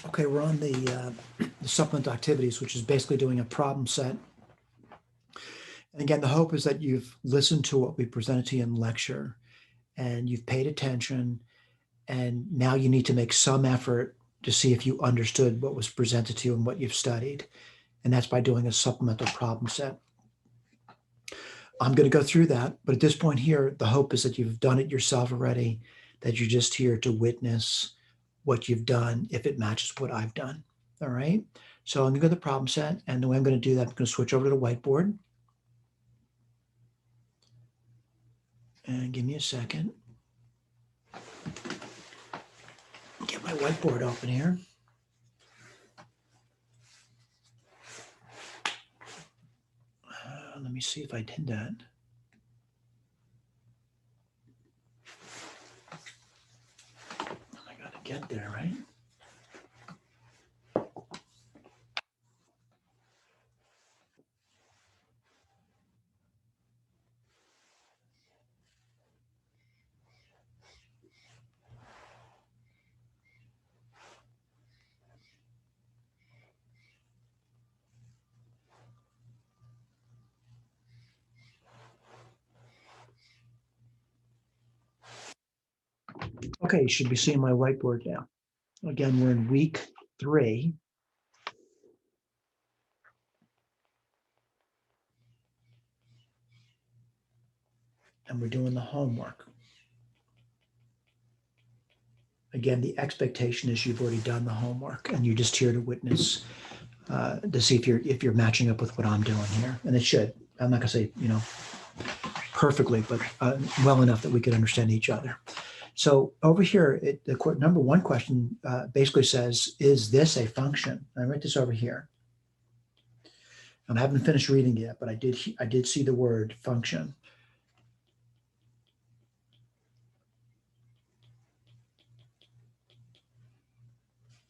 Okay, we're on the supplement activities, which is basically doing a problem set. And again, the hope is that you've listened to what we presented to you in lecture and you've paid attention, and now you need to make some effort to see if you understood what was presented to you and what you've studied. And that's by doing a supplemental problem set. I'm going to go through that, but at this point here, the hope is that you've done it yourself already, that you're just here to witness what you've done if it matches what I've done. All right. So I'm going to go to the problem set, and the way I'm going to do that, I'm going to switch over to the whiteboard. And give me a second. Get my whiteboard open here. Let me see if I did that. I got to get there, right? Okay, you should be seeing my whiteboard now. Again, we're in week 3. And we're doing the homework. Again, the expectation is you've already done the homework and you're just here to witness, to see if you're matching up with what I'm doing here. And it should. I'm not going to say, perfectly, but well enough that we could understand each other. So over here, the number one question basically says, is this a function? I write this over here. And I haven't finished reading yet, but I did see the word function.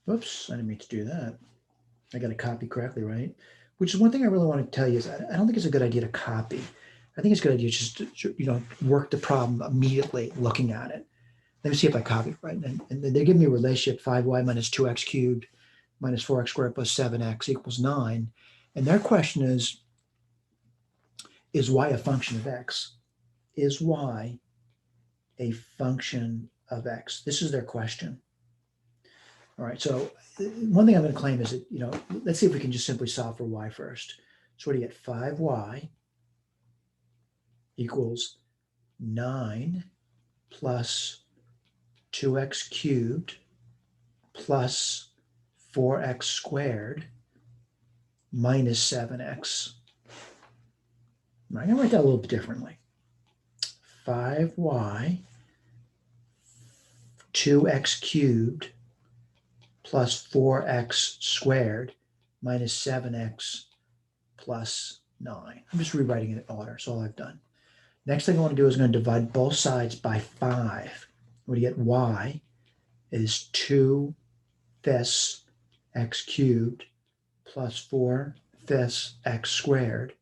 Oops, I didn't mean to do that. I got to copy correctly, right? Which is one thing I really want to tell you is I don't think it's a good idea to copy. I think it's a good idea just to, work the problem immediately looking at it. Let me see if I copied right. And they give me a relationship 5y minus 2x cubed minus 4x squared plus 7x equals 9. And their question is y a function of x? Is y a function of x? This is their question. All right, so one thing I'm going to claim is that, let's see if we can just simply solve for y first. So what do you get? 5y equals 9 plus 2x cubed plus 4x squared minus 7x. I'm going to write that a little bit differently. 5y 2x cubed plus 4x squared minus 7x plus 9. I'm just rewriting it in order. That's all I've done. Next thing I want to do is I'm going to divide both sides by 5. What do you get? Y is 2/5 x cubed plus 4/5 x squared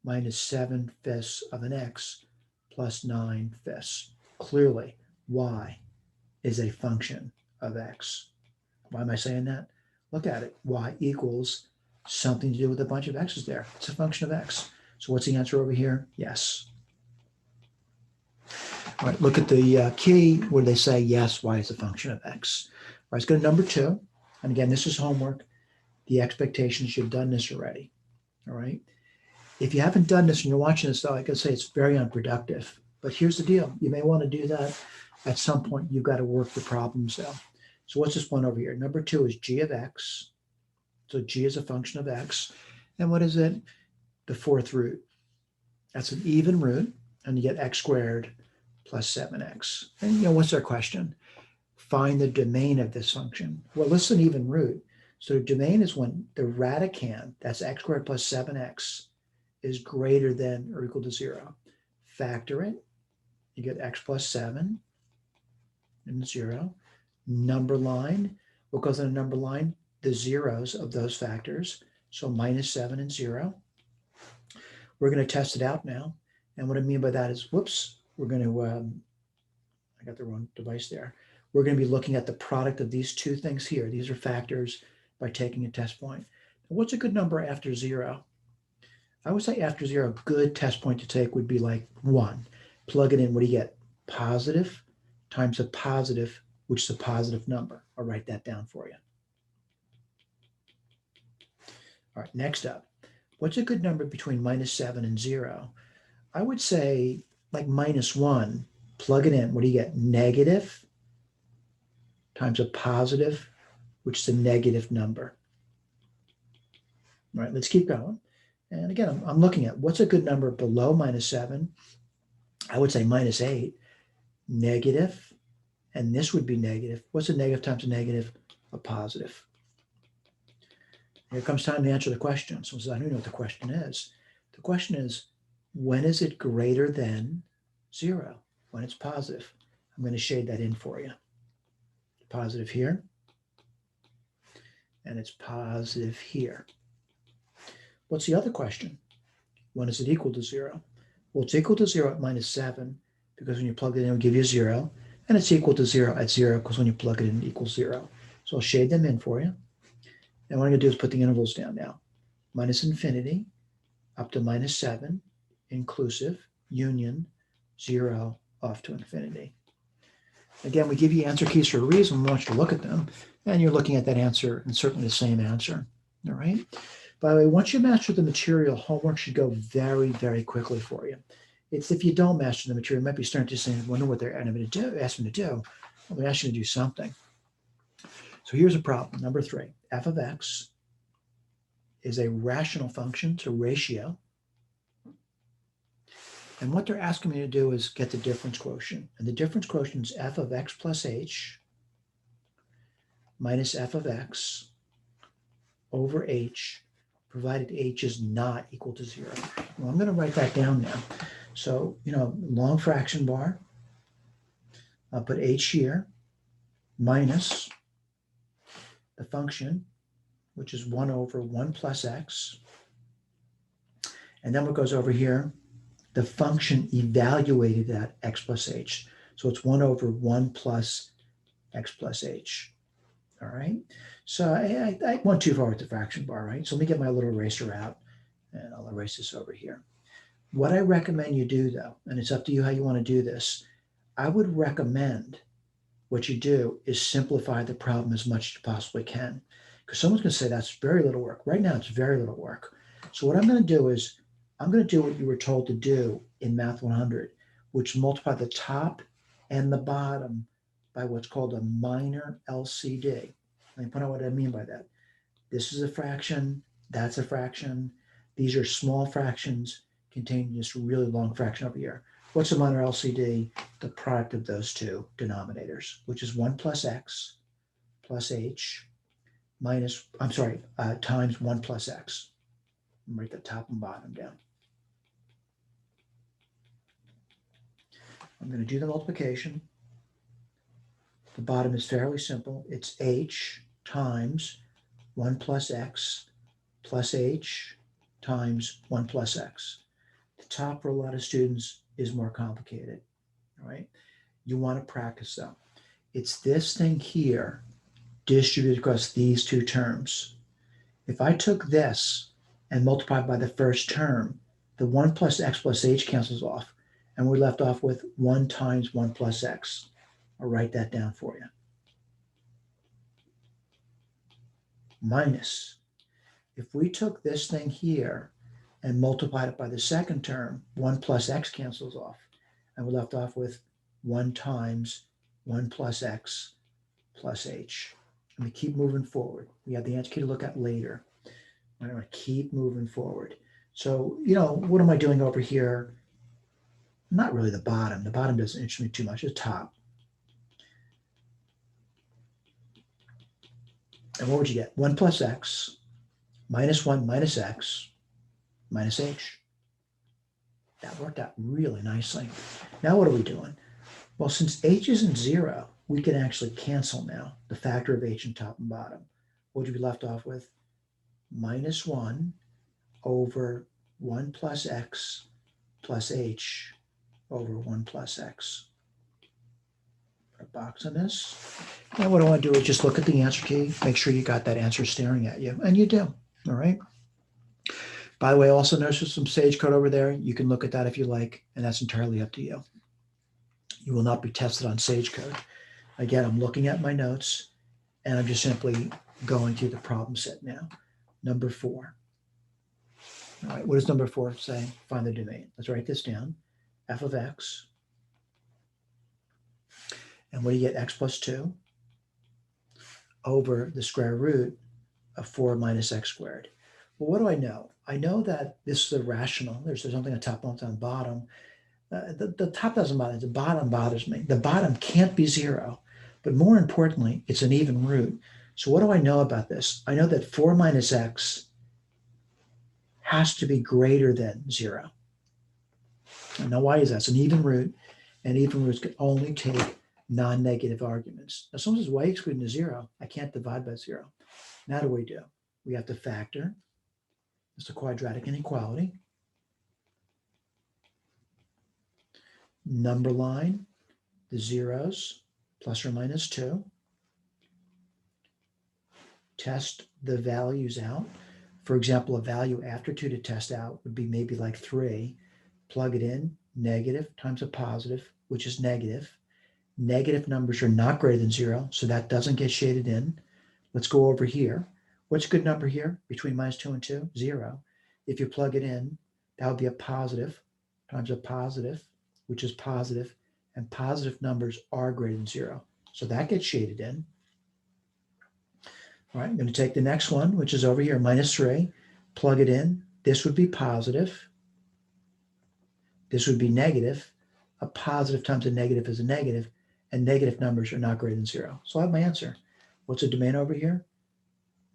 minus 7/5 of an x plus 9/5. Clearly, y is a function of x. Why am I saying that? Look at it. Y equals something to do with a bunch of x's there. It's a function of x. So what's the answer over here? Yes. All right, look at the key where they say, yes, y is a function of x. All right, let's go to number 2. And again, this is homework. The expectation is you've done this already. All right. If you haven't done this and you're watching this, though, I could say it's very unproductive. But here's the deal. You may want to do that at some point. You've got to work the problems out. So what's this one over here? Number 2 is g of x. So g is a function of x. And what is it? The 4th root. That's an even root. And you get x squared plus 7x. And what's our question? Find the domain of this function. Well, this is an even root. So the domain is when the radicand, that's x squared plus 7x, is greater than or equal to 0. Factor it. You get x plus 7 and 0. Number line. What goes on a number line? The zeros of those factors. So minus 7 and 0. We're going to test it out now. And what I mean by that is, whoops, we're going to, I got the wrong device there. we're going to be looking at the product of these two things here. These are factors by taking a test point. What's a good number after 0? I would say after 0, a good test point to take would be like 1. Plug it in. What do you get? Positive times a positive, which is a positive number. I'll write that down for you. All right, next up. What's a good number between -7 and 0? I would say like -1. Plug it in. What do you get? Negative times a positive, which is a negative number. All right, let's keep going. And again, I'm looking at what's a good number below -7. I would say -8, negative, and this would be negative. What's a negative times a negative? A positive. Here comes time to answer the question. So I don't know what the question is. The question is, when is it greater than 0? When it's positive. I'm going to shade that in for you. Positive here, and it's positive here. What's the other question? When is it equal to 0? Well, it's equal to 0 at -7 because when you plug it in, it'll give you 0. And it's equal to 0 at 0 because when you plug it in, it equals 0. So I'll shade them in for you. And what I'm going to do is put the intervals down now. -infinity up to -7, inclusive, union, 0, off to infinity. Again, we give you answer keys for a reason. We want you to look at them. And you're looking at that answer and certainly the same answer. All right. By the way, once you master the material, homework should go very, very quickly for you. It's if you don't master the material, you might be starting to say, wonder what they're asking me to do. Well, they're asking you to do something. So here's a problem. Number 3, f of x is a rational function. It's a ratio. And what they're asking me to do is get the difference quotient. And the difference quotient is f of x plus h minus f of x over h, provided h is not equal to 0. Well, I'm going to write that down now. So, long fraction bar, I'll put h here, minus the function, which is 1 over 1 plus x. And then what goes over here, the function evaluated at x plus h. So it's 1 over 1 plus x plus h. All right. So I went too far with the fraction bar, right? So let me get my little eraser out and I'll erase this over here. What I recommend you do though, and it's up to you how you want to do this, I would recommend what you do is simplify the problem as much as you possibly can. Because someone's going to say that's very little work. Right now it's very little work. So what I'm going to do is I'm going to do what you were told to do in Math 100, which multiply the top and the bottom by what's called a minor LCD. Let me point out what I mean by that. This is a fraction, that's a fraction. These are small fractions containing this really long fraction over here. What's a minor LCD? The product of those two denominators, which is 1 plus x plus h times 1 plus x. Write the top and bottom down. I'm going to do the multiplication. The bottom is fairly simple. It's h times 1 plus x plus h times 1 plus x. The top for a lot of students is more complicated, all right? You want to practice though. It's this thing here distributed across these two terms. If I took this and multiplied by the first term, the 1 plus x plus h cancels off, and we're left off with 1 times 1 plus x. I'll write that down for you. Minus, if we took this thing here and multiplied it by the second term, 1 plus x cancels off, and we're left off with 1 times 1 plus x plus h. And we keep moving forward. We have the answer key to look at later. I'm going to keep moving forward. So, what am I doing over here? Not really the bottom. The bottom doesn't interest me too much. The top. And what would you get? 1 plus x minus 1 minus x minus h. That worked out really nicely. Now what are we doing? Well, since h isn't 0, we can actually cancel now the factor of h in top and bottom. What would you be left off with? Minus 1 over 1 plus x plus h over 1 plus x. Put a box on this. And what I want to do is just look at the answer key, make sure you got that answer staring at you, and you do. All right. By the way, also notice some sage code over there. You can look at that if you like, and that's entirely up to you. You will not be tested on sage code. Again, I'm looking at my notes, and I'm just simply going through the problem set now. Number 4. All right, what does number 4 say? Find the domain. Let's write this down. F of x. And what do you get? X plus 2 over the square root of 4 minus x squared. Well, what do I know? I know that this is a rational. There's something on top, on the bottom. The top doesn't bother. The bottom bothers me. The bottom can't be 0. But more importantly, it's an even root. So what do I know about this? I know that 4 minus x has to be greater than 0. Now, why is that? It's an even root, and even roots can only take non-negative arguments. As long as y equals to 0, I can't divide by 0. Now, what do? We have to factor. It's a quadratic inequality. Number line the zeros, plus or minus 2. Test the values out. For example, a value after 2 to test out would be maybe like 3. Plug it in, negative times a positive, which is negative. Negative numbers are not greater than 0, so that doesn't get shaded in. Let's go over here. What's a good number here between minus 2 and 2? 0. If you plug it in, that would be a positive times a positive, which is positive, and positive numbers are greater than 0. So that gets shaded in. All right, I'm going to take the next one, which is over here, minus 3, plug it in. This would be positive. This would be negative. A positive times a negative is a negative, and negative numbers are not greater than 0. So I have my answer. What's the domain over here?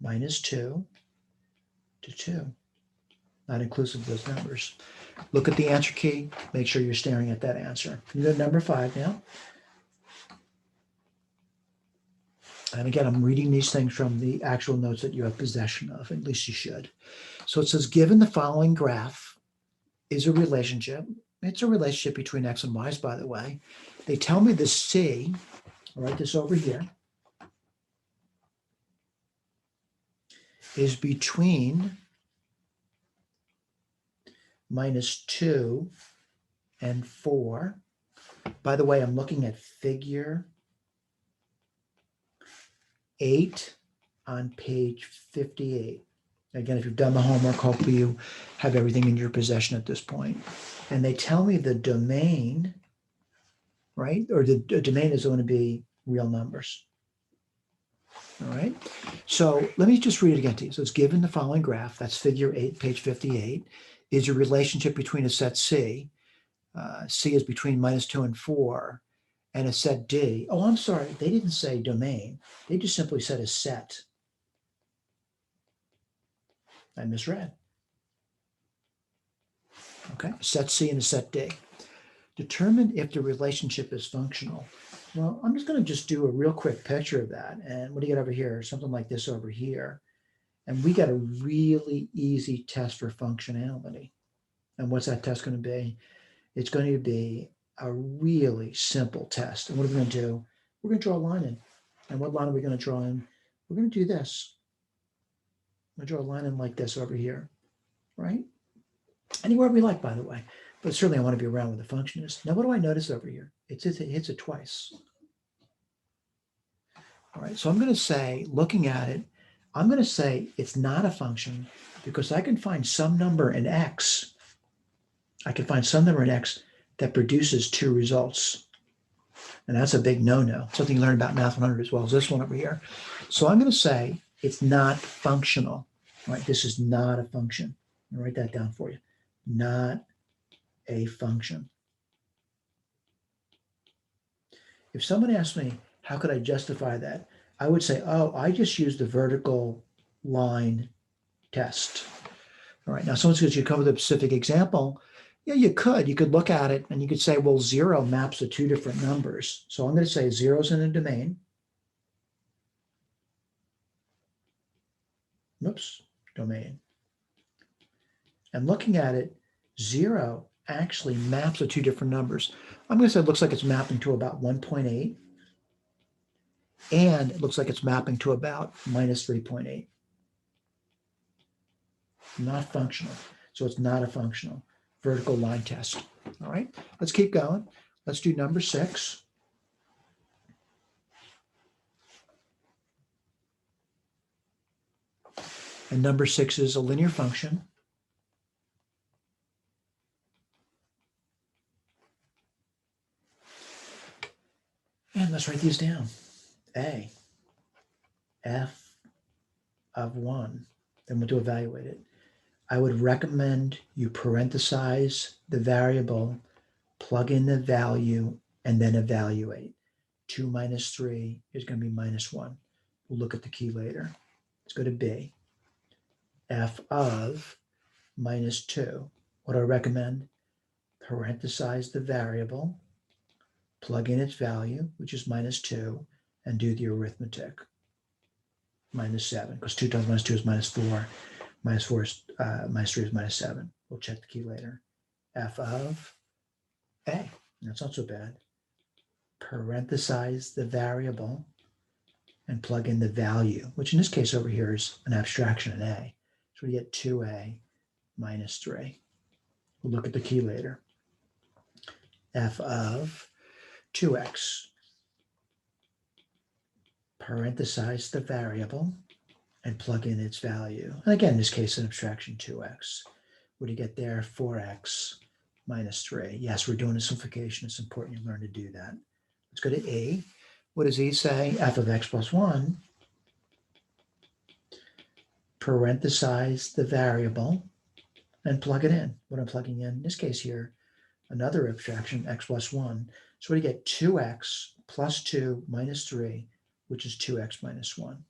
Minus 2 to 2. Not inclusive of those numbers. Look at the answer key. Make sure you're staring at that answer. You go to number 5 now. And again, I'm reading these things from the actual notes that you have possession of. At least you should. So it says, given the following graph is a relationship. It's a relationship between x and y's, by the way. They tell me the C, I'll write this over here, is between minus 2 and 4. By the way, I'm looking at figure 8 on page 58. Again, if you've done the homework, hopefully you have everything in your possession at this point. And they tell me the domain, right? Or the domain is going to be real numbers. All right. So let me just read it again to you. So it's given the following graph, that's figure 8, page 58, is a relationship between a set C. C is between minus 2 and 4, and a set D. Oh, I'm sorry. They didn't say domain. They just simply said a set. I misread. Okay, a set C and a set D. Determine if the relationship is functional. Well, I'm just going to do a real quick picture of that. And what do you get over here? Something like this over here. And we got a really easy test for functionality. And what's that test going to be? It's going to be a really simple test. And what are we going to do? We're going to draw a line in. And what line are we going to draw in? We're going to do this. I'm going to draw a line in like this over here, right? Anywhere we like, by the way. But certainly I want to be around where the function is. Now, what do I notice over here? It hits it twice. All right, so I'm going to say, looking at it, I'm going to say it's not a function because I can find some number in x. I can find some number in x that produces 2 results. And that's a big no-no. Something you learn about Math 100 as well as this one over here. So I'm going to say it's not functional. All right, this is not a function. I'll write that down for you. Not a function. If someone asked me, how could I justify that? I would say, oh, I just used the vertical line test. All right, now someone says you come with a specific example. Yeah, you could. You could look at it and you could say, well, 0 maps to 2 different numbers. So I'm going to say 0 is in a domain. Oops, domain. And looking at it, 0 actually maps to 2 different numbers. I'm going to say it looks like it's mapping to about 1.8. And it looks like it's mapping to about minus 3.8. Not functional. So it's not a functional vertical line test. All right, let's keep going. Let's do number 6. And number 6 is a linear function. And let's write these down. A, f of 1. Then we'll do evaluate it. I would recommend you parenthesize the variable, plug in the value, and then evaluate. 2 minus 3 is going to be minus 1. We'll look at the key later. Let's go to B. F of minus 2. What do I recommend? Parenthesize the variable, plug in its value, which is minus 2, and do the arithmetic. Minus 7, because 2 times minus 2 is minus 4. Minus 4 is minus 3 is minus 7. We'll check the key later. F of A. That's not so bad. Parenthesize the variable and plug in the value, which in this case over here is an abstraction in A. So we get 2A minus 3. We'll look at the key later. F of 2x. Parenthesize the variable and plug in its value. And again, in this case, an abstraction 2x. What do you get there? 4x minus 3. Yes, we're doing a simplification. It's important you learn to do that. Let's go to E. What does E say? F of x plus 1. Parenthesize the variable and plug it in. What I'm plugging in this case here, another abstraction, x plus 1. So we get 2x plus 2 minus 3, which is 2x minus 1.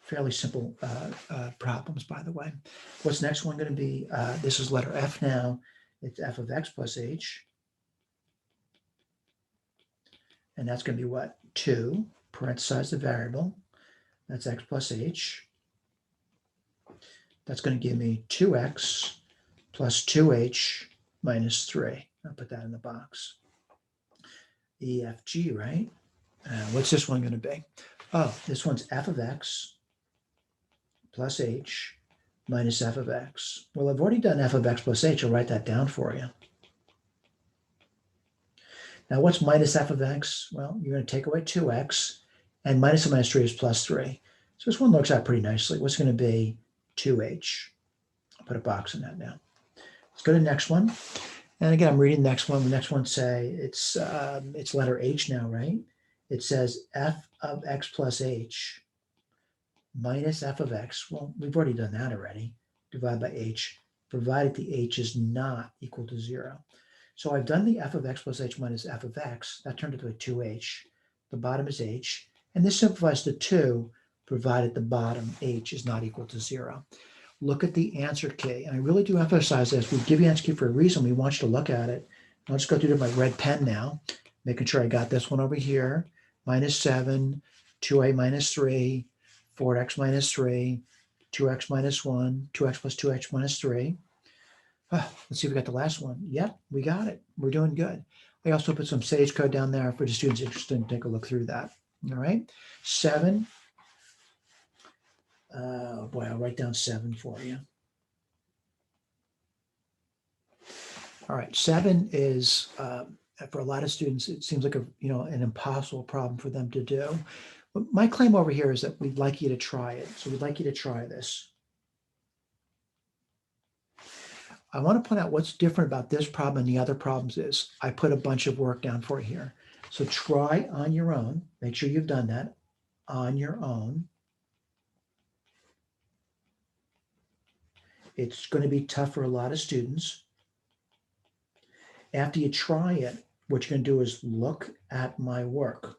Fairly simple problems, by the way. What's the next one going to be? This is letter F now. It's f of x plus h. And that's going to be what? 2, parenthesize the variable. That's x plus h. That's going to give me 2x plus 2h minus 3. I'll put that in the box. E, F, G, right? What's this one going to be? Oh, this one's f of x plus h minus f of x. Well, I've already done f of x plus h. I'll write that down for you. Now, what's minus f of x? Well, you're going to take away 2x, and minus and minus 3 is plus 3. So this one works out pretty nicely. What's going to be 2h? I'll put a box in that now. Let's go to the next one. And again, I'm reading the next one. The next one say it's letter H now, right? It says f of x plus h minus f of x. Well, we've already done that already. Divide by h, provided the h is not equal to 0. So I've done the f of x plus h minus f of x. That turned into a 2h. The bottom is h. And this simplifies to 2, provided the bottom h is not equal to 0. Look at the answer key. And I really do emphasize this. We give you answer key for a reason. We want you to look at it. I'll just go through to my red pen now, making sure I got this one over here. Minus 7, 2a minus 3, 4x minus 3, 2x minus 1, 2x plus 2h minus 3. Let's see if we got the last one. Yep, we got it. We're doing good. I also put some sage code down there for the students interested in take a look through that. All right, 7. Oh boy, I'll write down 7 for you. All right, 7 is for a lot of students, it seems like an impossible problem for them to do. But my claim over here is that we'd like you to try it. So we'd like you to try this. I want to point out what's different about this problem and the other problems is I put a bunch of work down for you here. So try on your own. Make sure you've done that on your own. It's going to be tough for a lot of students. After you try it, what you're going to do is look at my work.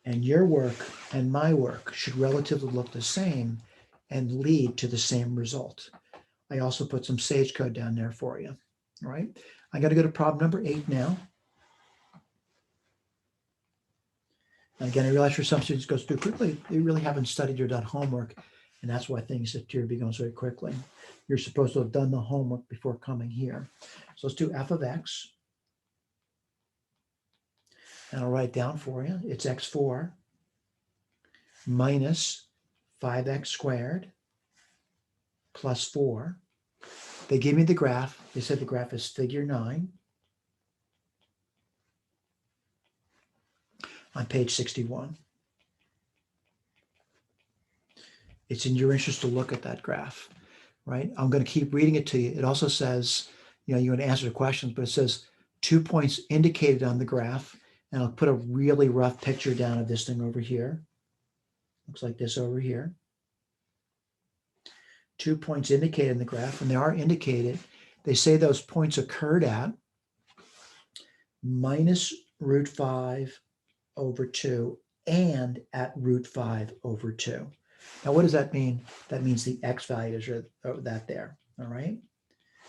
And your work and my work should relatively look the same and lead to the same result. I also put some sage code down there for you. All right. I got to go to problem number 8 now. And again, I realize for some students it goes through quickly. They really haven't studied or done homework. And that's why things appear to be going very quickly. You're supposed to have done the homework before coming here. So let's do f of x. And I'll write down for you. It's x4 minus 5x squared plus 4. They gave me the graph. They said the graph is figure 9 on page 61. It's in your interest to look at that graph, right? I'm going to keep reading it to you. It also says, you know, you're going to answer the questions, but it says 2 points indicated on the graph. And I'll put a really rough picture down of this thing over here. Looks like this over here. 2 points indicated in the graph, and they are indicated. They say those points occurred at minus root 5 over 2 and at root 5 over 2. Now, what does that mean? That means the x values are that there, all right?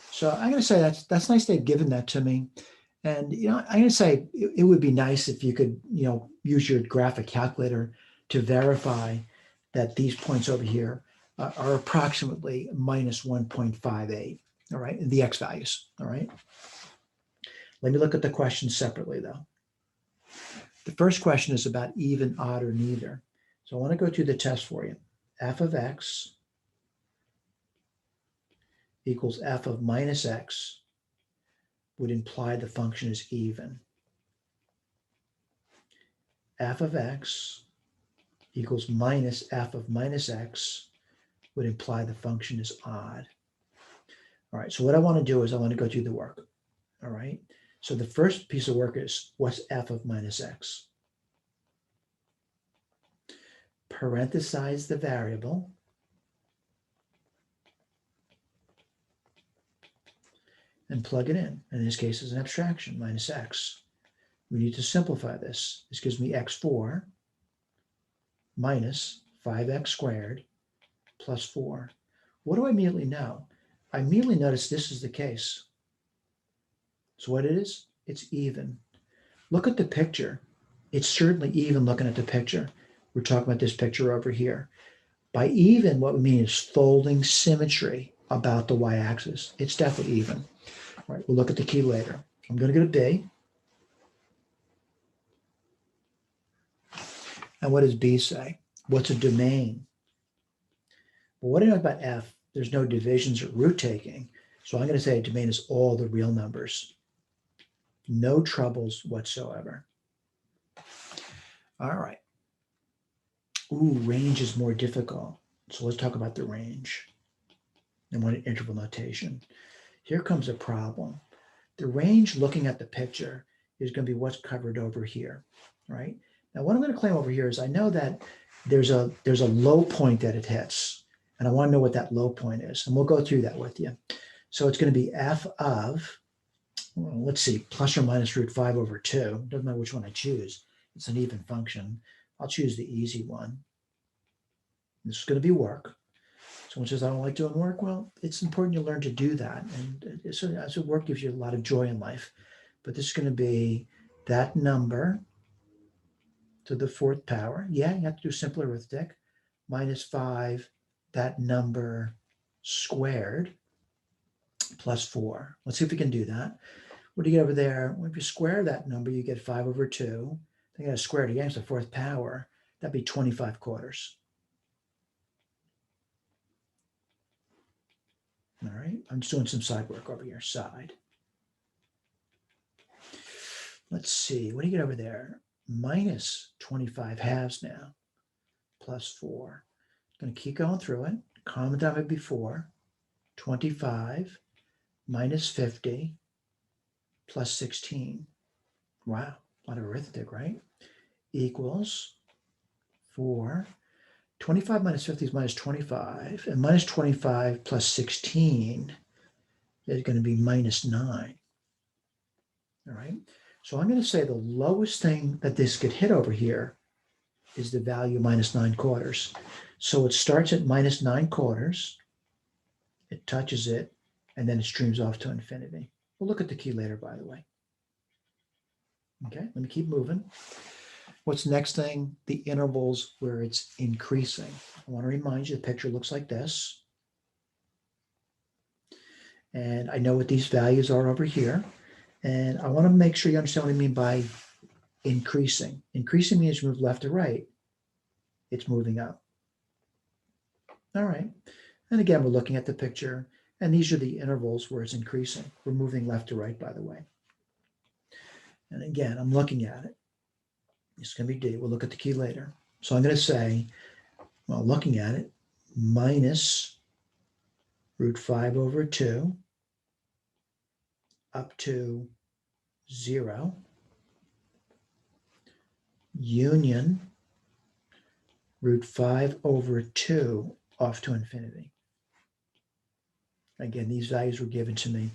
So I'm going to say that's nice they've given that to me. And, you know, I'm going to say it would be nice if you could, you know, use your graphic calculator to verify that these points over here are approximately minus 1.58, all right, the x values, all right? Let me look at the questions separately, though. The first question is about even, odd, or neither. So I want to go through the test for you. F of x equals f of minus x would imply the function is even. F of x equals minus f of minus x would imply the function is odd. All right, so what I want to do is I want to go through the work. All right, so the first piece of work is what's f of minus x? Parenthesize the variable and plug it in. In this case, it's an abstraction, minus x. We need to simplify this. This gives me x4 minus 5x squared plus 4. What do I immediately know? I immediately notice this is the case. So what it is? It's even. Look at the picture. It's certainly even looking at the picture. We're talking about this picture over here. By even, what we mean is folding symmetry about the y-axis. It's definitely even. All right, we'll look at the key later. I'm going to go to B. And what does B say? What's a domain? Well, what do I know about F? There's no divisions or root taking. So I'm going to say a domain is all the real numbers. No troubles whatsoever. All right. Ooh, range is more difficult. So let's talk about the range and what an interval notation. Here comes a problem. The range, looking at the picture, is going to be what's covered over here, right? Now, what I'm going to claim over here is I know that there's a low point that it hits, and I want to know what that low point is, and we'll go through that with you. So it's going to be f of, well, let's see, plus or minus root 5 over 2. Doesn't matter which one I choose. It's an even function. I'll choose the easy one. This is going to be work. Someone says, I don't like doing work. Well, it's important you learn to do that. And as work gives you a lot of joy in life. But this is going to be that number to the 4th power. Yeah, you have to do simple arithmetic. Minus 5, that number squared, plus 4. Let's see if we can do that. What do you get over there? Well, if you square that number, you get 5 over 2. Then you got to square it again. It's the 4th power. That'd be 25 quarters. All right, I'm just doing some side work over here, side. Let's see, what do you get over there? Minus 25 halves now, plus 4. Going to keep going through it. Common denominator before, 25 minus 50 plus 16. Wow, a lot of arithmetic, right? Equals 4. 25 minus 50 is minus 25, and minus 25 plus 16 is going to be minus 9. All right, so I'm going to say the lowest thing that this could hit over here is the value minus 9 quarters. So it starts at minus 9 quarters, it touches it, and then it streams off to infinity. We'll look at the key later, by the way. Okay, let me keep moving. What's the next thing? The intervals where it's increasing. I want to remind you the picture looks like this. And I know what these values are over here. And I want to make sure you understand what I mean by increasing. Increasing means you move left to right. It's moving up. All right. And again, we're looking at the picture, and these are the intervals where it's increasing. We're moving left to right, by the way. And again, I'm looking at it. It's going to be D. We'll look at the key later. So I'm going to say, well, looking at it, minus root 5 over 2 up to 0, union root 5 over 2 off to infinity. Again, these values were given to me.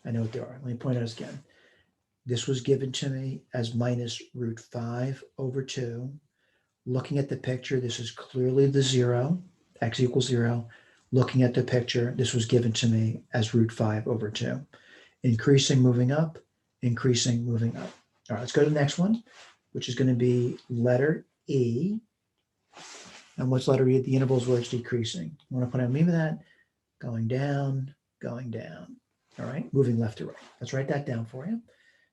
I know what they are. Let me point out again. This was given to me as minus root 5 over 2. Looking at the picture, this is clearly the 0, x equals 0. Looking at the picture, this was given to me as root 5 over 2. Increasing, moving up, increasing, moving up. All right, let's go to the next one, which is going to be letter E. And what's letter E? The intervals where it's decreasing. I want to put a meme of that. Going down, going down. All right, moving left to right. Let's write that down for you.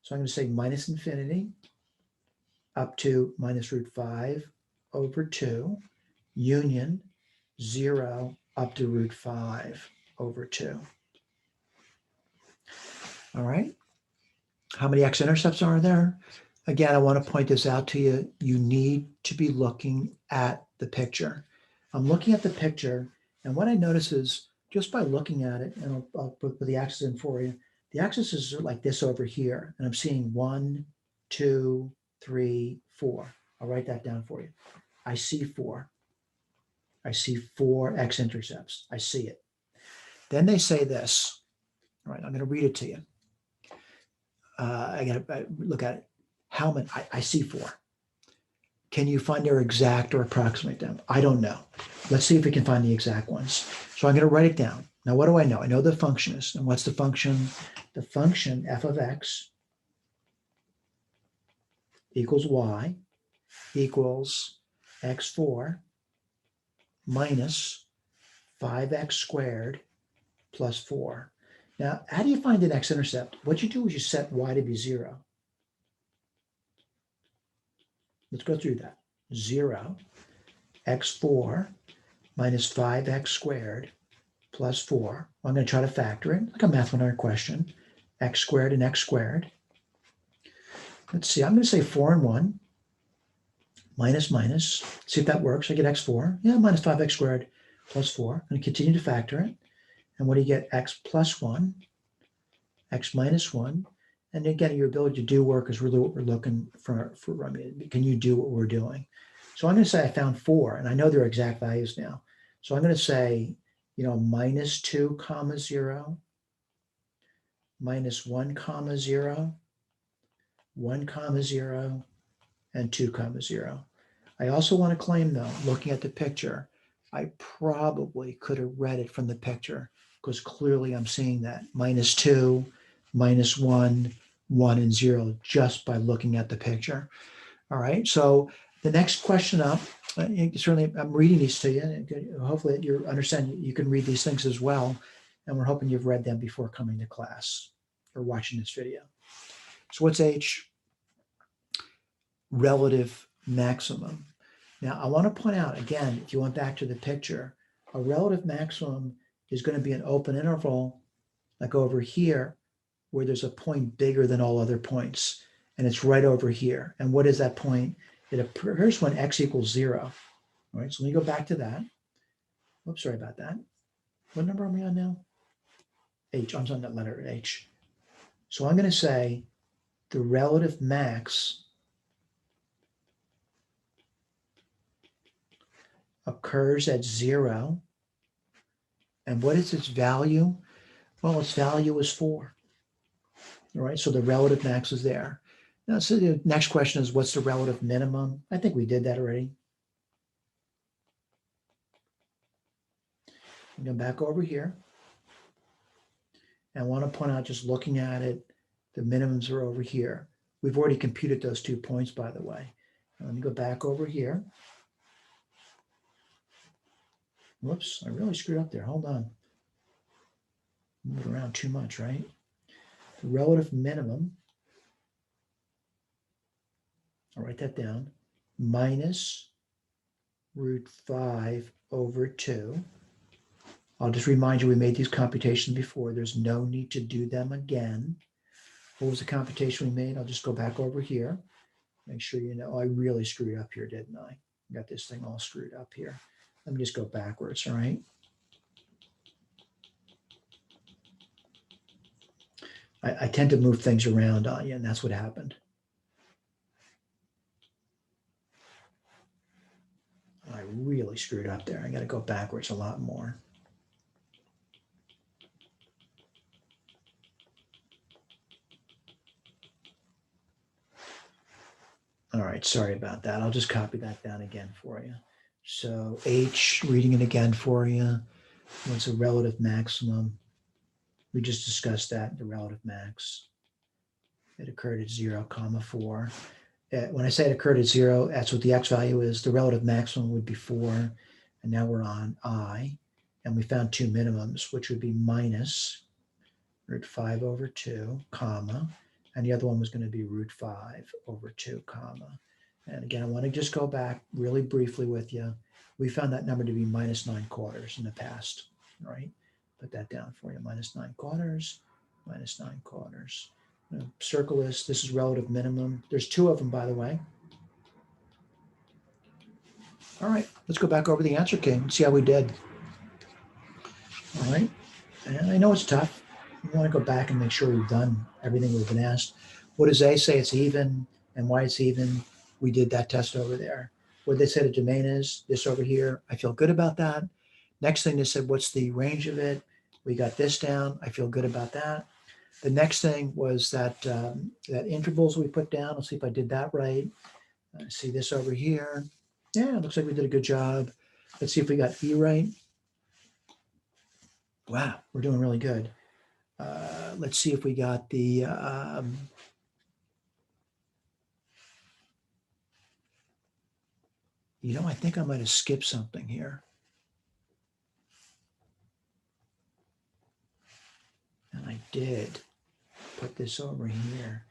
So I'm going to say minus infinity up to minus root 5 over 2, union 0 up to root 5 over 2. All right. How many x-intercepts are there? Again, I want to point this out to you. You need to be looking at the picture. I'm looking at the picture, and what I notice is just by looking at it, and I'll put the axis in for you, the axes are like this over here, and I'm seeing 1, 2, 3, 4. I'll write that down for you. I see 4. I see 4 x-intercepts. I see it. Then they say this. All right, I'm going to read it to you. I got to look at it. How many? I see 4. Can you find their exact or approximate them? I don't know. Let's see if we can find the exact ones. So I'm going to write it down. Now, what do I know? I know the function is. And what's the function? The function f of x equals y equals x4 minus 5x squared plus 4. Now, how do you find an x-intercept? What you do is you set y to be 0. Let's go through that. 0, x4 minus 5x squared plus 4. Well, I'm going to try to factor it, like a mth119 question. X squared and x squared. Let's see, I'm going to say 4 and 1. Minus, minus. See if that works. I get x4. Yeah, minus 5x squared plus 4. I'm going to continue to factor it. And what do you get? X plus 1, x minus 1. And again, your ability to do work is really what we're looking for. I mean, can you do what we're doing? So I'm going to say I found 4, and I know their exact values now. So I'm going to say, minus 2 comma 0, minus 1 comma 0, 1 comma 0, and 2 comma 0. I also want to claim, though, looking at the picture, I probably could have read it from the picture because clearly I'm seeing that minus 2, minus 1, 1, and 0 just by looking at the picture. All right, so the next question up, certainly I'm reading these to you. Hopefully you understand you can read these things as well. And we're hoping you've read them before coming to class or watching this video. So what's H? Relative maximum. Now I want to point out again, if you went back to the picture, a relative maximum is going to be an open interval like over here where there's a point bigger than all other points. And it's right over here. And what is that point? It appears when x equals 0. All right, so let me go back to that. Oops, sorry about that. What number are we on now? H, I'm on that letter H. So I'm going to say the relative max occurs at 0. And what is its value? Well, its value is 4. All right, so the relative max is there. Now, so the next question is, what's the relative minimum? I think we did that already. I'm going back over here. And I want to point out, just looking at it, the minimums are over here. We've already computed those 2 points, by the way. Now, let me go back over here. Whoops, I really screwed up there. Hold on. Move around too much, right? The relative minimum I'll write that down, minus root 5 over 2. I'll just remind you, we made these computations before. There's no need to do them again. What was the computation we made? I'll just go back over here. Make sure you know, I really screwed up here, didn't I? Got this thing all screwed up here. Let me just go backwards, all right? I tend to move things around on you, and that's what happened. I really screwed up there. I got to go backwards a lot more. All right, sorry about that. I'll just copy that down again for you. So H, reading it again for you, what's a relative maximum? We just discussed that, the relative max. It occurred at 0, 4. When I say it occurred at 0, that's what the x value is. The relative maximum would be 4. And now we're on I. And we found two minimums, which would be minus root 5 over 2, comma. And the other one was going to be root 5 over 2, comma. And again, I want to just go back really briefly with you. We found that number to be minus 9/4 in the past, right? Put that down for you, minus 9/4, minus 9/4. Circle this. This is relative minimum. There's two of them, by the way. All right, let's go back over the answer key and see how we did. All right, and I know it's tough. We want to go back and make sure we've done everything we've been asked. What does A say? It's even, and why it's even? We did that test over there. What they said a domain is, this over here. I feel good about that. Next thing they said, what's the range of it? We got this down. I feel good about that. The next thing was that that intervals we put down. Let's see if I did that right. See this over here. Yeah, it looks like we did a good job. Let's see if we got E right. Wow, we're doing really good. Let's see if we got the I think I might have skipped something here. And I did put this over here.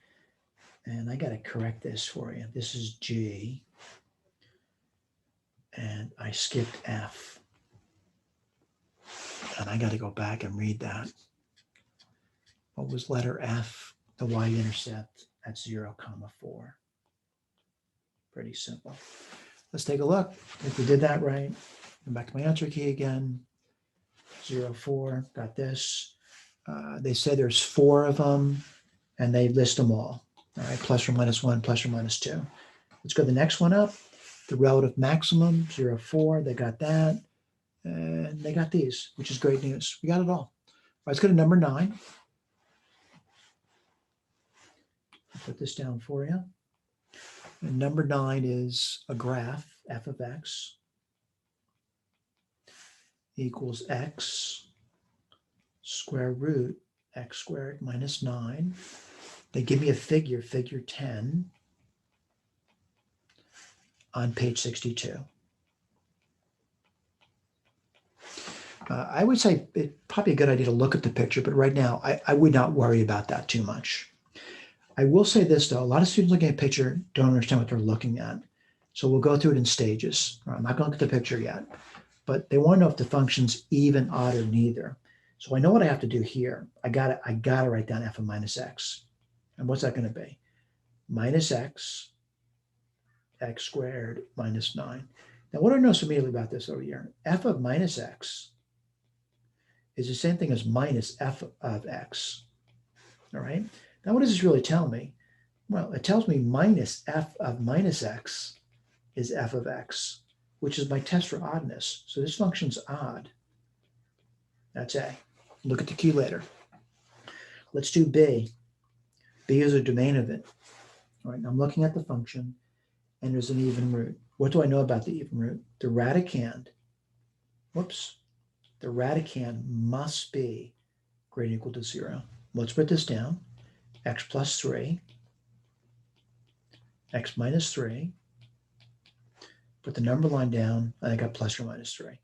And I got to correct this for you. This is G. And I skipped F. And I got to go back and read that. What was letter F? The y-intercept at 0, 4. Pretty simple. Let's take a look. If we did that right, come back to my answer key again. 0, 4, got this. They say there's 4 of them, and they list them all. All right, plus or minus 1, plus or minus 2. Let's go to the next one up. The relative maximum, 0, 4, they got that. And they got these, which is great news. We got it all. All right, let's go to number 9. I'll put this down for you. And number 9 is a graph, f of x equals x square root x squared minus 9. They give me a figure, figure 10, on page 62. I would say it's probably a good idea to look at the picture, but right now I would not worry about that too much. I will say this though, a lot of students looking at a picture don't understand what they're looking at. So we'll go through it in stages. I'm not going to look at the picture yet, but they want to know if the function's even, odd, or neither. So I know what I have to do here. I got to write down f of minus x. And what's that going to be? Minus x squared minus 9. Now what do I notice immediately about this over here? F of minus x is the same thing as minus f of x. All right. Now, what does this really tell me? Well, it tells me minus f of minus x is f of x, which is my test for oddness. So this function's odd. That's A. Look at the key later. Let's do B. B is a domain of it. All right, now I'm looking at the function, and there's an even root. What do I know about the even root? The radicand, the radicand must be greater than or equal to 0. Let's put this down. X plus 3, x minus 3. Put the number line down, and I got plus or minus 3.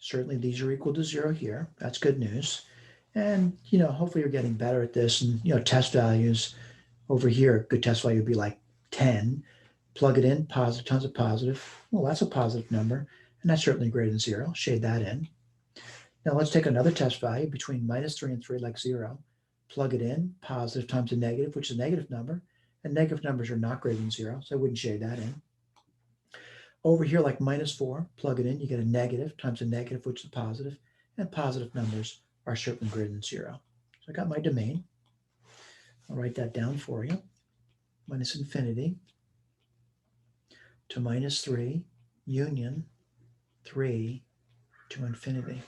Certainly these are equal to 0 here. That's good news. And, hopefully you're getting better at this. And, test values Over here, good test value would be like 10. Plug it in, positive times a positive. Well, that's a positive number, and that's certainly greater than 0. Shade that in. Now let's take another test value between -3 and 3, like 0. Plug it in, positive times a negative, which is a negative number, and negative numbers are not greater than 0, so I wouldn't shade that in. Over here, like -4, plug it in, you get a negative times a negative, which is a positive, and positive numbers are certainly greater than 0. So I got my domain. I'll write that down for you. Minus infinity to -3 union 3 to infinity.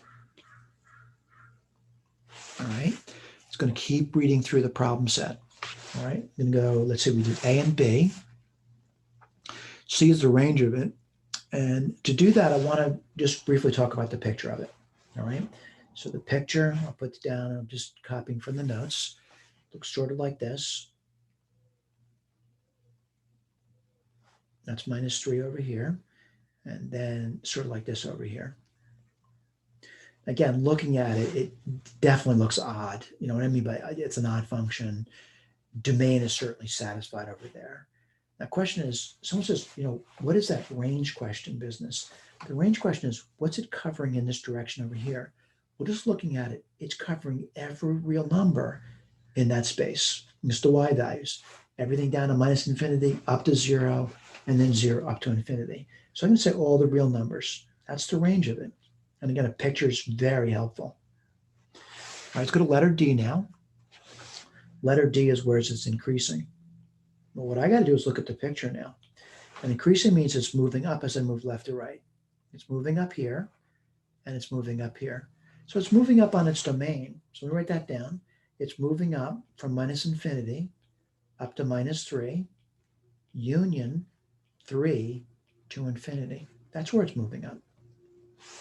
All right. It's going to keep reading through the problem set. All right. I'm going to go, let's say we did A and B. C is the range of it. And to do that, I want to just briefly talk about the picture of it. All right. So the picture, I'll put down, I'm just copying from the notes. Looks sort of like this. That's -3 over here. And then sort of like this over here. Again, looking at it, it definitely looks odd. You know what I mean by it's an odd function. Domain is certainly satisfied over there. The question is, someone says, you know, what is that range question business? The range question is, what's it covering in this direction over here? Well, just looking at it, it's covering every real number in that space. It's the y values, everything down to -infinity, up to 0, and then 0 up to infinity. So I'm going to say all the real numbers. That's the range of it. And again, a picture is very helpful. All right, let's go to letter D now. Letter D is where it's increasing. Well, what I got to do is look at the picture now. And increasing means it's moving up as I move left to right. It's moving up here, and it's moving up here. So it's moving up on its domain. So we write that down. It's moving up from -infinity up to -3, union 3 to infinity. That's where it's moving up.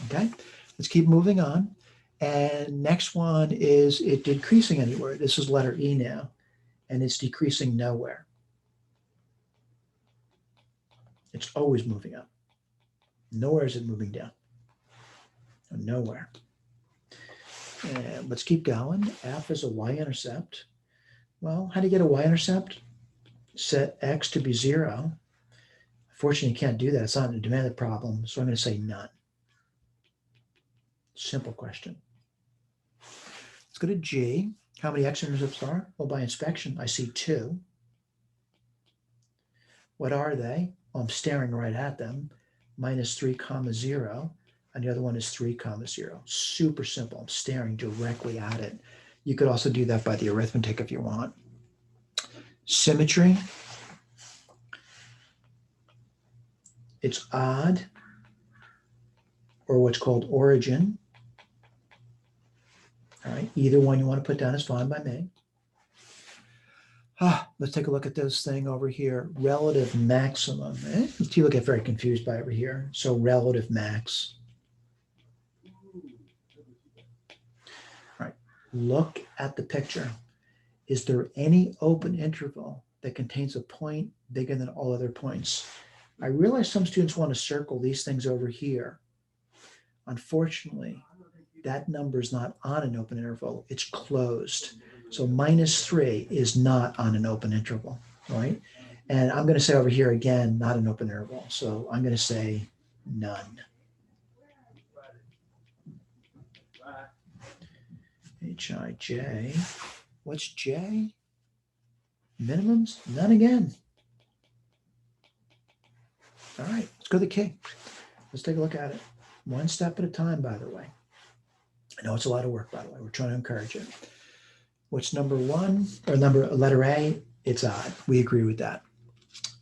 Okay, let's keep moving on. And next one is it decreasing anywhere. This is letter E now, and it's decreasing nowhere. It's always moving up. Nowhere is it moving down. Nowhere. And let's keep going. F is a y-intercept. Well, how do you get a y-intercept? Set x to be 0. Unfortunately, you can't do that. It's not a demanded problem, so I'm going to say none. Simple question. Let's go to G. How many x-intercepts are? Well, by inspection, I see 2. What are they? Well, I'm staring right at them. -3, 0. And the other one is 3, 0. Super simple. I'm staring directly at it. You could also do that by the arithmetic if you want. Symmetry. It's odd, or what's called origin. All right, either one you want to put down is fine by me. Let's take a look at this thing over here. Relative maximum. People get very confused by over here. So relative max. All right, look at the picture. Is there any open interval that contains a point bigger than all other points? I realize some students want to circle these things over here. Unfortunately, that number is not on an open interval. It's closed. So -3 is not on an open interval, right? And I'm going to say over here again, not an open interval. So I'm going to say none. Hij. What's J? Minimums? None again. All right, let's go to the K. Let's take a look at it. One step at a time, by the way. I know it's a lot of work, by the way. We're trying to encourage it. What's number 1 or letter A? It's odd. We agree with that.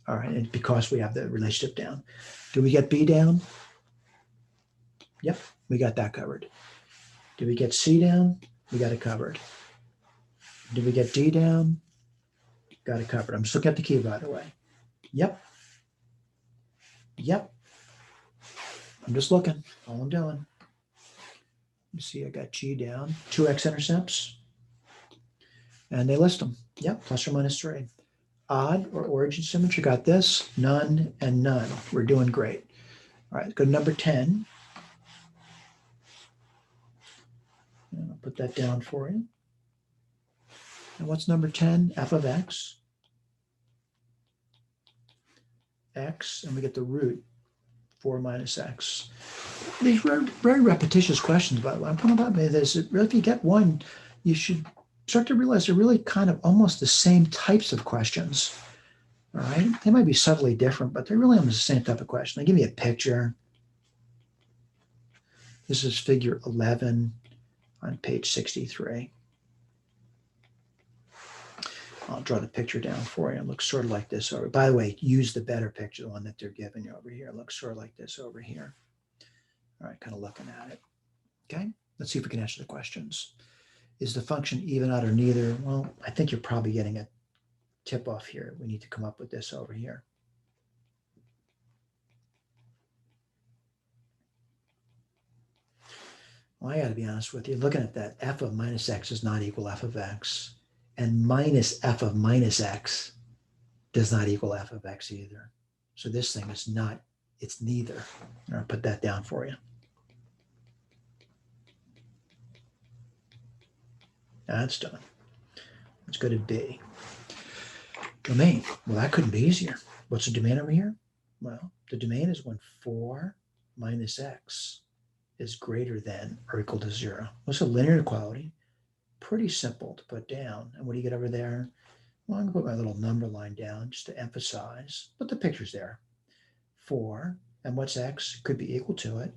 All right, and because we have the relationship down. Do we get B down? Yep, we got that covered. Did we get C down? We got it covered. Did we get D down? Got it covered. I'm just looking at the key, by the way. Yep. Yep. I'm just looking. All I'm doing. You see, I got G down. 2 x-intercepts. And they list them. Yep, plus or minus 3. Odd or origin symmetry, got this. None and none. We're doing great. All right, go to number 10. And I'll put that down for you. And what's number 10? F of x. x, and we get the root 4 minus x. These very repetitious questions, by the way. I'm talking about this. Really, if you get one, you should start to realize they're really kind of almost the same types of questions. All right. They might be subtly different, but they're really almost the same type of question. They give me a picture. This is figure 11 on page 63. I'll draw the picture down for you. It looks sort of like this over. By the way, use the better picture, the one that they're giving you over here. It looks sort of like this over here. All right, kind of looking at it. Okay, let's see if we can answer the questions. Is the function even, odd, or neither? Well, I think you're probably getting a tip off here. We need to come up with this over here. Well, I got to be honest with you. Looking at that, f of minus x is not equal f of x. And minus f of minus x does not equal f of x either. So this thing is not, it's neither. I'll put that down for you. That's done. Let's go to B. Domain. Well, that couldn't be easier. What's the domain over here? Well, the domain is when 4 minus x is greater than or equal to 0. What's a linear inequality? Pretty simple to put down. And what do you get over there? Well, I'm going to put my little number line down just to emphasize, but the picture's there. 4, and what's x? Could be equal to it,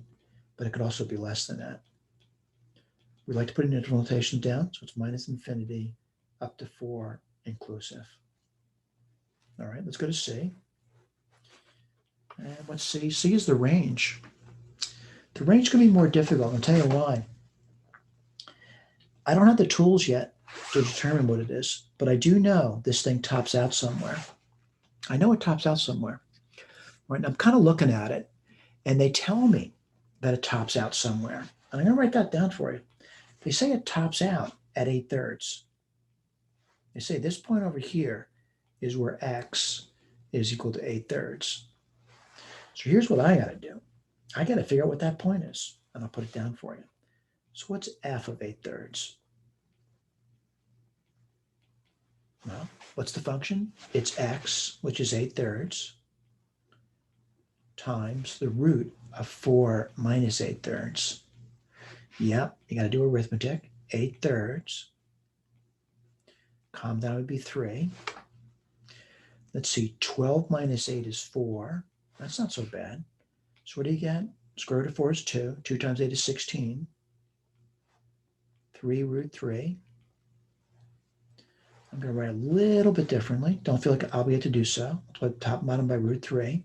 but it could also be less than that. We like to put an interval notation down, so it's minus infinity up to 4 inclusive. All right, let's go to C. And what's C? C is the range. The range can be more difficult. I'll tell you why. I don't have the tools yet to determine what it is, but I do know this thing tops out somewhere. I know it tops out somewhere. Right? And I'm kind of looking at it, and they tell me that it tops out somewhere. And I'm going to write that down for you. They say it tops out at 8/3. They say this point over here is where x is equal to 8/3. So here's what I got to do. I got to figure out what that point is, and I'll put it down for you. So what's f of 8/3? Well, what's the function? It's x, which is 8/3, times the root of 4 minus 8/3. Yep, you got to do arithmetic. 8/3. Calm down would be 3. Let's see, 12 minus 8 is 4. That's not so bad. So what do you get? Square root of 4 is 2. 2 times 8 is 16. 3 root 3. I'm going to write a little bit differently. Don't feel like obligated to do so. Split top and bottom by root 3.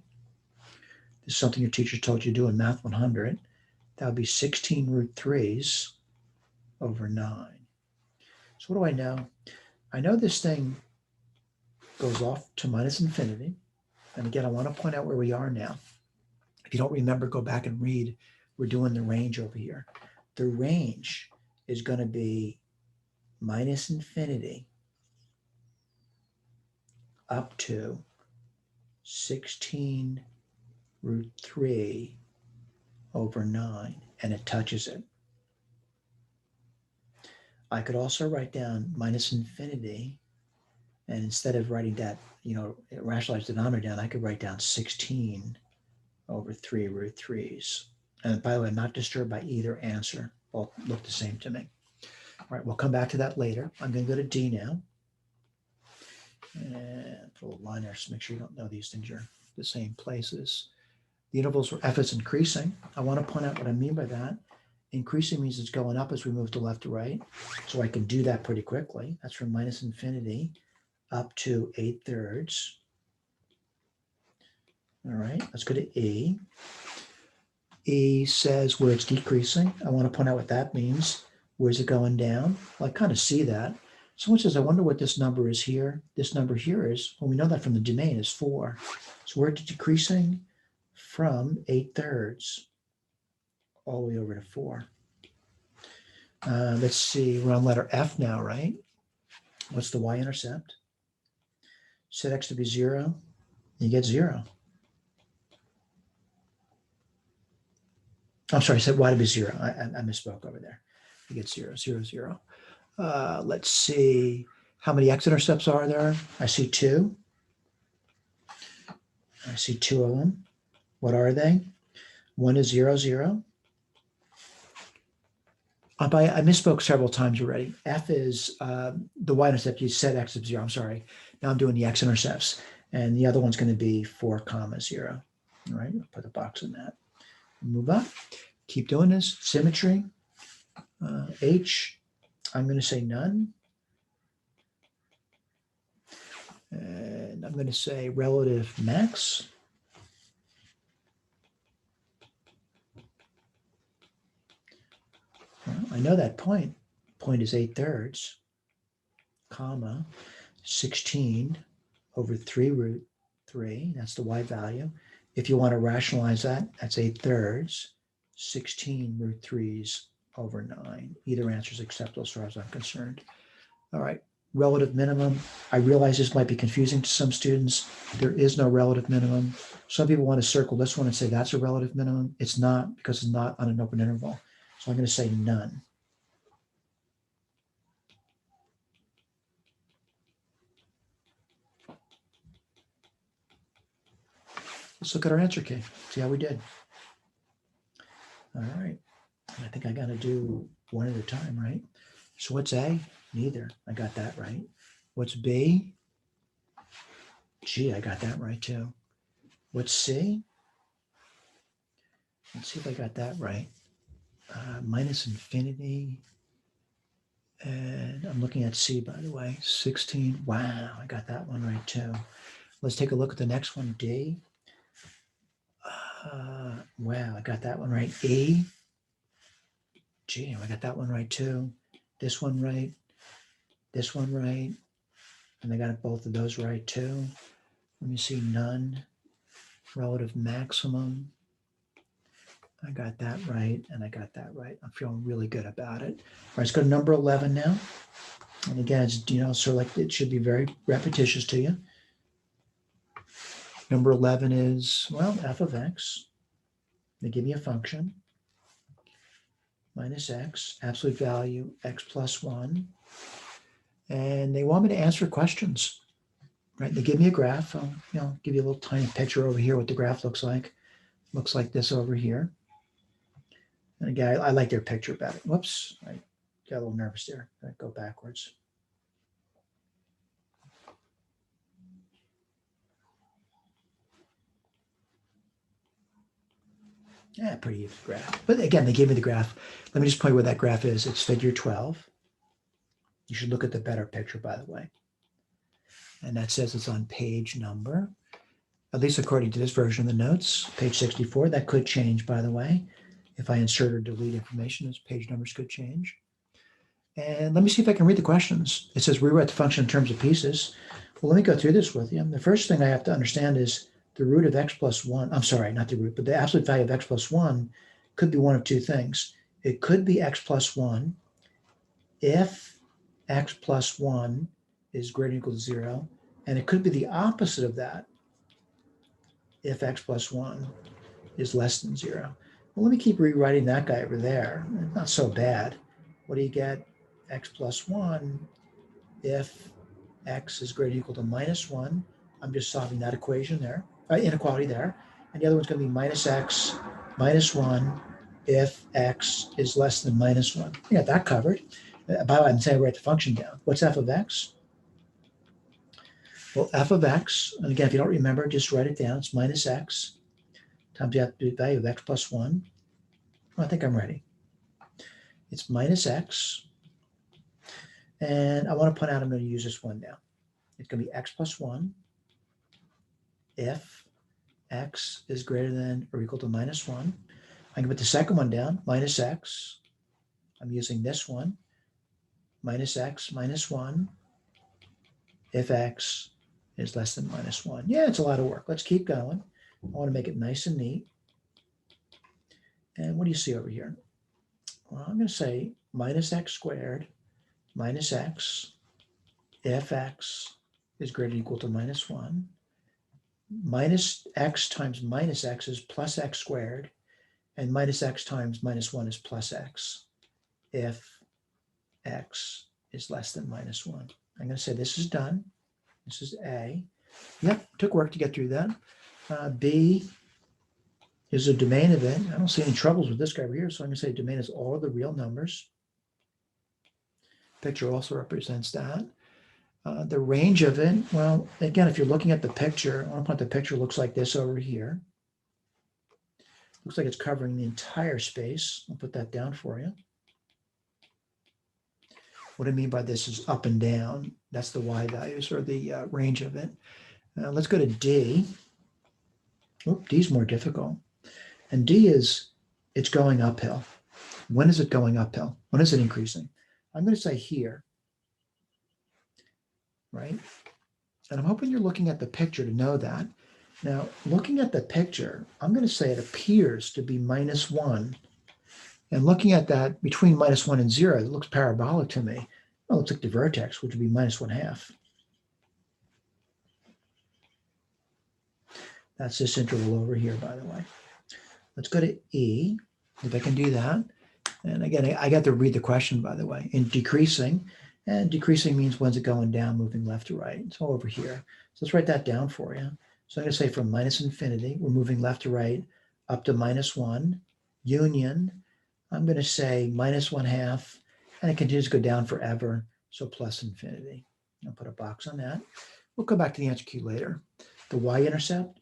This is something your teacher told you to do in Math 100. That would be 16 root 3s over 9. So what do I know? I know this thing goes off to minus infinity. And again, I want to point out where we are now. If you don't remember, go back and read. We're doing the range over here. The range is going to be minus infinity up to 16 root 3 over 9, and it touches it. I could also write down minus infinity, and instead of writing that, rationalized denominator down, I could write down 16 over 3 root 3s. And by the way, I'm not disturbed by either answer. Both look the same to me. All right, we'll come back to that later. I'm going to go to D now. And put a little line there so make sure you don't know these things are the same places. The intervals where f is increasing. I want to point out what I mean by that. Increasing means it's going up as we move to left to right. So I can do that pretty quickly. That's from minus infinity up to 8/3. All right, let's go to E. E says where it's decreasing. I want to point out what that means. Where's it going down? Well, I kind of see that. Someone says, I wonder what this number is here. This number here is, well, we know that from the domain is 4. So where's it decreasing? From 8/3 all the way over to 4. Let's see, we're on letter F now, right? What's the y-intercept? Set x to be 0, you get 0. I'm sorry, I said y to be 0. I misspoke over there. You get 0, 0, 0. Let's see, how many x-intercepts are there? I see 2. I see two of them. What are they? One is 0, 0. I misspoke several times already. F is the y-intercept. You said x of 0. I'm sorry. Now I'm doing the x-intercepts. And the other one's going to be 4, comma 0. All right, put a box in that. Move up. Keep doing this. Symmetry. H, I'm going to say none. And I'm going to say relative max. Well, I know that point. Point is 8/3, comma, 16 over 3 root 3. That's the y value. If you want to rationalize that, that's 8/3, 16 root 3s over 9. Either answer is acceptable as far as I'm concerned. All right, relative minimum. I realize this might be confusing to some students. There is no relative minimum. Some people want to circle this one and say that's a relative minimum. It's not, because it's not on an open interval. So I'm going to say none. Let's look at our answer key, see how we did. All right, I think I got to do one at a time, right? So what's A? Neither. I got that right. What's B? Gee, I got that right too. What's C? Let's see if I got that right. Minus infinity. And I'm looking at C, by the way, 16. Wow, I got that one right too. Let's take a look at the next one, D. Wow, I got that one right. E. Gee, I got that one right too. This one right. This one right. And I got both of those right too. Let me see, none. Relative maximum. I got that right, and I got that right. I'm feeling really good about it. All right, let's go to number 11 now. And again, it's, sort of like it should be very repetitious to you. Number 11 is, well, f of x. They give me a function, minus x, absolute value, x plus 1. And they want me to answer questions, right? They give me a graph. I'll give you a little tiny picture over here what the graph looks like. Looks like this over here. And again, I like their picture better. Whoops, I got a little nervous there. I go backwards. Yeah, pretty easy graph. But again, they gave me the graph. Let me just point where that graph is. It's figure 12. You should look at the better picture, by the way. And that says it's on page number, at least according to this version of the notes, page 64. That could change, by the way. If I insert or delete information, those page numbers could change. And let me see if I can read the questions. It says rewrite the function in terms of pieces. Well, let me go through this with you. The first thing I have to understand is the root of x plus 1. I'm sorry, not the root, but the absolute value of x plus 1 could be one of two things. It could be x plus 1 if x plus 1 is greater than or equal to 0. And it could be the opposite of that if x plus 1 is less than 0. Well, let me keep rewriting that guy over there. Not so bad. What do you get? X plus 1 if x is greater than or equal to minus 1. I'm just solving that equation there, inequality there. And the other one's going to be minus x minus 1 if x is less than minus 1. I got that covered. By the way, I'm saying I write the function down. What's f of x? Well, f of x, and again, if you don't remember, just write it down. It's minus x times the absolute value of x plus 1. I think I'm ready. It's minus x. And I want to point out I'm going to use this one now. It's going to be x plus 1 if x is greater than or equal to minus 1. I can put the second one down, minus x. I'm using this one, minus x minus 1 if x is less than minus 1. Yeah, it's a lot of work. Let's keep going. I want to make it nice and neat. And what do you see over here? Well, I'm going to say minus x squared minus x if x is greater than or equal to minus 1. Minus x times minus x is plus x squared, and minus x times minus 1 is plus x if x is less than minus 1. I'm going to say this is done. This is A. Yep, took work to get through that. B is a domain of it. I don't see any troubles with this guy over here, so I'm going to say domain is all of the real numbers. Picture also represents that. The range of it, well, again, if you're looking at the picture, I want to point the picture looks like this over here. Looks like it's covering the entire space. I'll put that down for you. What I mean by this is up and down. That's the y values or the range of it. Let's go to D. Oh, D is more difficult. And D is, it's going uphill. When is it going uphill? When is it increasing? I'm going to say here, right? And I'm hoping you're looking at the picture to know that. Now, looking at the picture, I'm going to say it appears to be -1. And looking at that between -1 and 0, it looks parabolic to me. Well, it looks like the vertex, which would be -1/2. That's this interval over here, by the way. Let's go to E, if I can do that. And again, I got to read the question, by the way. In decreasing, and decreasing means when's it going down, moving left to right. It's all over here. So let's write that down for you. So I'm going to say from -infinity, we're moving left to right, up to -1, union. I'm going to say -1/2, and it continues to go down forever, so plus infinity. I'll put a box on that. We'll come back to the answer key later. The y-intercept,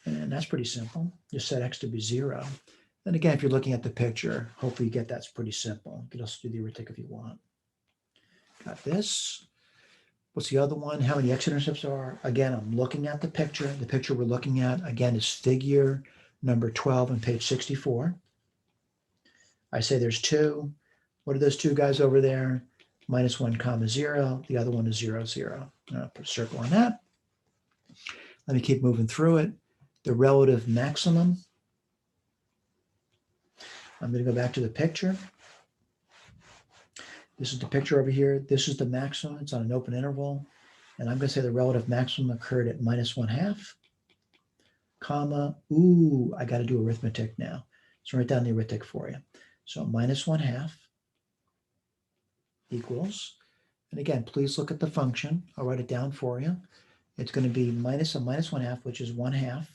and that's pretty simple. Just set x to be 0. And again, if you're looking at the picture, hopefully you get that's pretty simple. You can also do the arithmetic if you want. Got this. What's the other one? How many x-intercepts are? Again, I'm looking at the picture. The picture we're looking at, again, is figure number 12 on page 64. I say there's 2. What are those 2 guys over there? -1, 0. The other one is 0, 0. I'll put a circle on that. Let me keep moving through it. The relative maximum. I'm going to go back to the picture. This is the picture over here. This is the maximum. It's on an open interval. And I'm going to say the relative maximum occurred at -1/2, comma, ooh, I got to do arithmetic now. So write down the arithmetic for you. So -1/2 equals, and again, please look at the function. I'll write it down for you. It's going to be minus a -1/2, which is 1/2.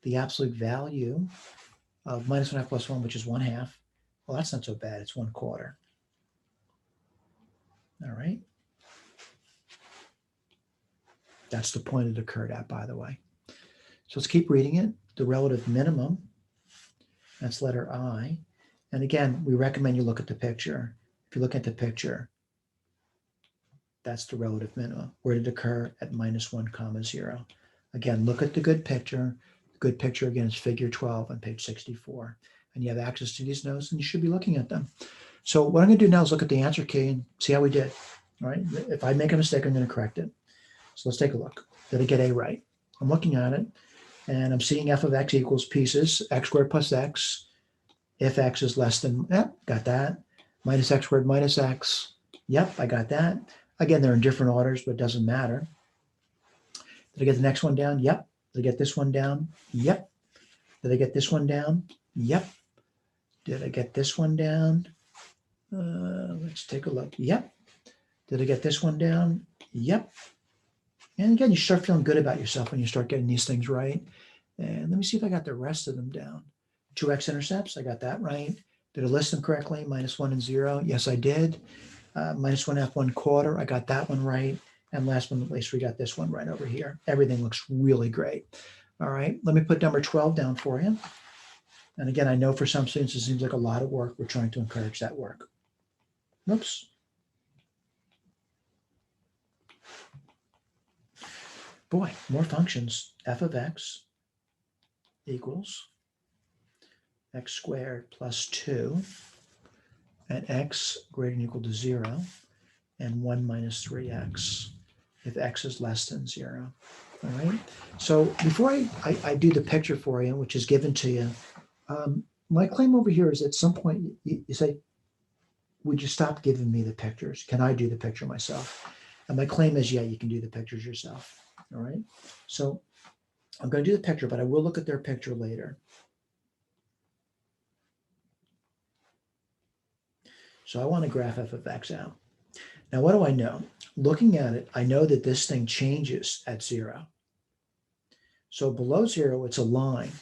The absolute value of -1/2 plus 1, which is 1/2. Well, that's not so bad. It's 1/4. All right. That's the point it occurred at, by the way. So let's keep reading it. The relative minimum, that's letter I. And again, we recommend you look at the picture. If you look at the picture, that's the relative minimum. Where did it occur? At -1, 0. Again, look at the good picture. The good picture, again, is figure 12 on page 64. And you have access to these notes, and you should be looking at them. So what I'm going to do now is look at the answer key and see how we did. All right. If I make a mistake, I'm going to correct it. So let's take a look. Did I get A right? I'm looking at it, and I'm seeing f of x equals pieces, x squared plus x, if x is less than, yep, got that. Minus x squared minus x, yep, I got that. Again, they're in different orders, but it doesn't matter. Did I get the next one down? Yep. Did I get this one down? Yep. Did I get this one down? Yep. Did I get this one down? Let's take a look. Yep. Did I get this one down? Yep. And again, you start feeling good about yourself when you start getting these things right. And let me see if I got the rest of them down. 2 x-intercepts, I got that right. Did I list them correctly? -1 and 0. Yes, I did. -1/2, 1/4. I got that one right. And last but not least, we got this one right over here. Everything looks really great. All right, let me put number 12 down for you. And again, I know for some students, it seems like a lot of work. We're trying to encourage that work. Oops. Boy, more functions. F of x equals x squared plus 2 at x greater than or equal to 0 and 1 minus 3x if x is less than 0. All right. So before I do the picture for you, which is given to you, my claim over here is at some point you say, would you stop giving me the pictures? Can I do the picture myself? And my claim is, yeah, you can do the pictures yourself. All right. So I'm going to do the picture, but I will look at their picture later. So I want to graph f of x out. Now, what do I know? Looking at it, I know that this thing changes at 0. So below 0, it's a line.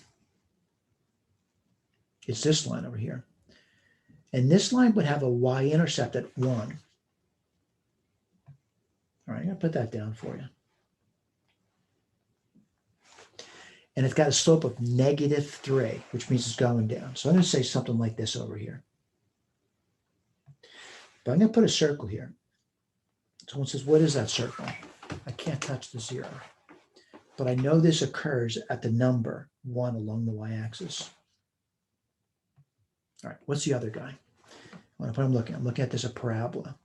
It's this line over here. And this line would have a y-intercept at 1. All right, I'm going to put that down for you. And it's got a slope of -3, which means it's going down. So I'm going to say something like this over here. But I'm going to put a circle here. Someone says, what is that circle? I can't touch the 0. But I know this occurs at the number 1 along the y-axis. All right, what's the other guy? What I'm looking at this as a parabola.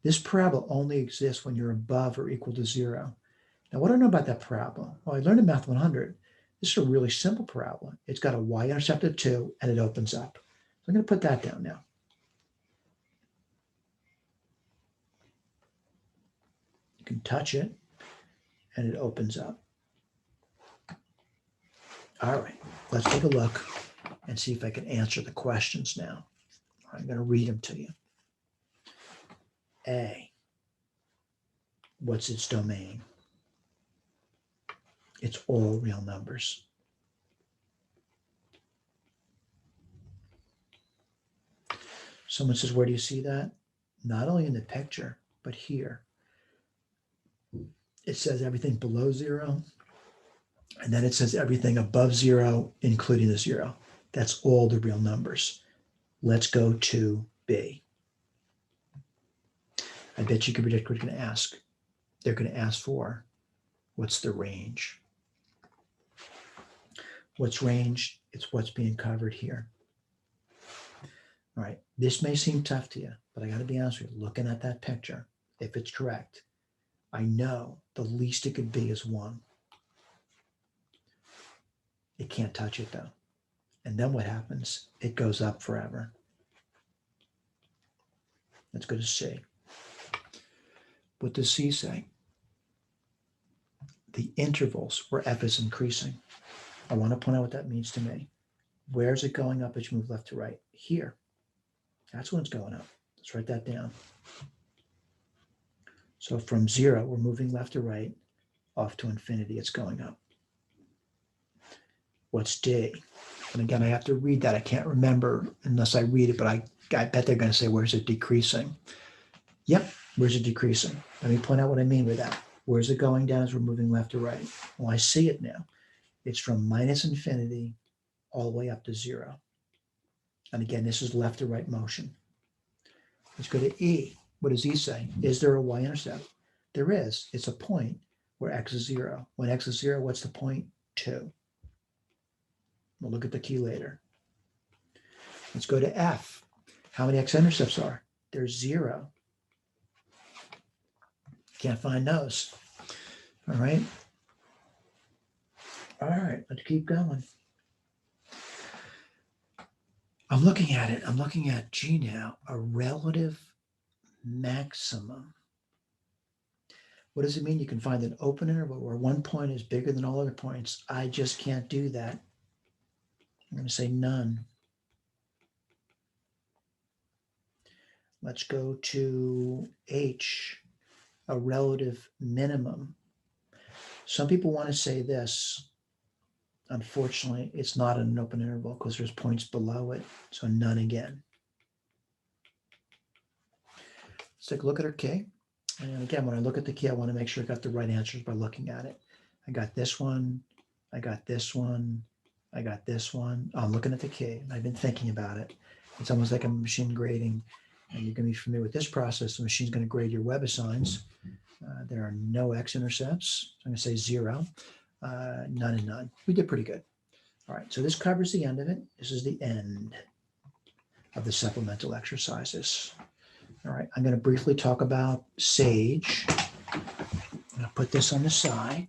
This parabola only exists when you're above or equal to 0. Now, what do I know about that parabola? Well, I learned in Math 100, this is a really simple parabola. It's got a y-intercept of 2, and it opens up. So I'm going to put that down now. You can touch it, and it opens up. All right, let's take a look and see if I can answer the questions now. I'm going to read them to you. A, what's its domain? It's all real numbers. Someone says, where do you see that? Not only in the picture, but here. It says everything below 0, and then it says everything above 0, including the 0. That's all the real numbers. Let's go to B. I bet you can predict what they're going to ask. They're going to ask for, what's the range? What's range? It's what's being covered here. All right, this may seem tough to you, but I got to be honest with you. Looking at that picture, if it's correct, I know the least it could be is 1. It can't touch it though. And then what happens? It goes up forever. Let's go to C. What does C say? The intervals where f is increasing. I want to point out what that means to me. Where's it going up as you move left to right? Here. That's when it's going up. Let's write that down. So from 0, we're moving left to right, off to infinity, it's going up. What's D? And again, I have to read that. I can't remember unless I read it, but I bet they're going to say, where's it decreasing? Yep, where's it decreasing? Let me point out what I mean by that. Where's it going down as we're moving left to right? Well, I see it now. It's from -infinity all the way up to 0. And again, this is left to right motion. Let's go to E. What does E say? Is there a y-intercept? There is. It's a point where x is 0. When x is 0, what's the point? 2. We'll look at the key later. Let's go to F. How many x-intercepts are? There's 0. Can't find those. All right. All right, let's keep going. I'm looking at it. I'm looking at G now, a relative maximum. What does it mean? You can find an open interval where one point is bigger than all other points. I just can't do that. I'm going to say none. Let's go to H, a relative minimum. Some people want to say this. Unfortunately, it's not an open interval because there's points below it. So none again. Let's take a look at our K. And again, when I look at the key, I want to make sure I got the right answers by looking at it. I got this one. I got this one. I got this one. Oh, I'm looking at the key. And I've been thinking about it. It's almost like a machine grading. And you're going to be familiar with this process. The machine's going to grade your web assigns. There are no x-intercepts. So I'm going to say 0. None and none. We did pretty good. All right, so this covers the end of it. This is the end of the supplemental exercises. All right, I'm going to briefly talk about SAGE. I'm going to put this on the side.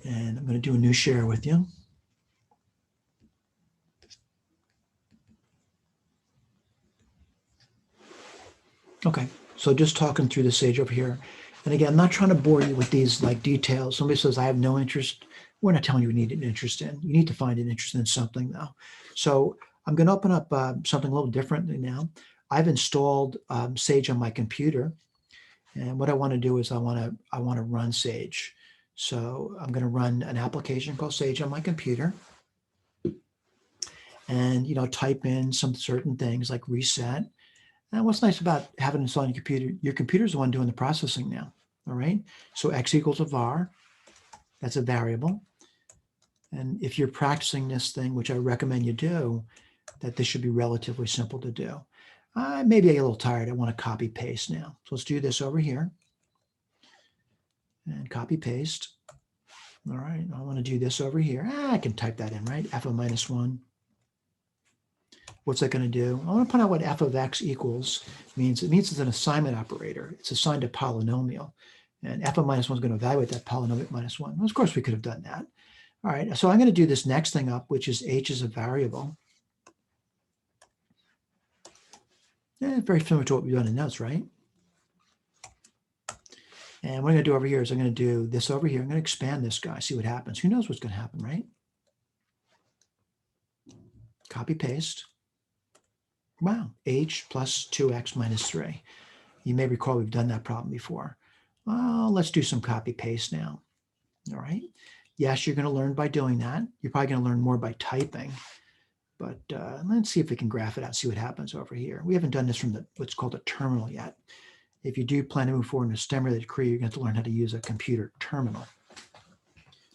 And I'm going to do a new share with you. Okay, so just talking through the SAGE over here. And again, I'm not trying to bore you with these like details. Somebody says, I have no interest. We're not telling you you need an interest in. You need to find an interest in something though. So I'm going to open up something a little differently now. I've installed Sage on my computer. And what I want to do is I want to run Sage. So I'm going to run an application called Sage on my computer. And, type in some certain things like reset. And what's nice about having it installed on your computer is the one doing the processing now. All right. So X equals a var. That's a variable. And if you're practicing this thing, which I recommend you do, that this should be relatively simple to do. Maybe I get a little tired. I want to copy paste now. So let's do this over here. And copy paste. All right. I want to do this over here. I can type that in, right? F of minus 1. What's that going to do? I want to point out what f of x equals means. It means it's an assignment operator. It's assigned a polynomial. And f of minus 1 is going to evaluate that polynomial minus 1. Well, of course, we could have done that. All right, so I'm going to do this next thing up, which is h is a variable. Very similar to what we've done in notes, right? And what I'm going to do over here is I'm going to do this over here. I'm going to expand this guy, see what happens. Who knows what's going to happen, right? Copy, paste. Wow, h plus 2x minus 3. You may recall we've done that problem before. Well, let's do some copy, paste now. All right. Yes, you're going to learn by doing that. You're probably going to learn more by typing. But let's see if we can graph it out, see what happens over here. We haven't done this from what's called a terminal yet. If you do plan to move forward in a STEM-related career, you're going to have to learn how to use a computer terminal.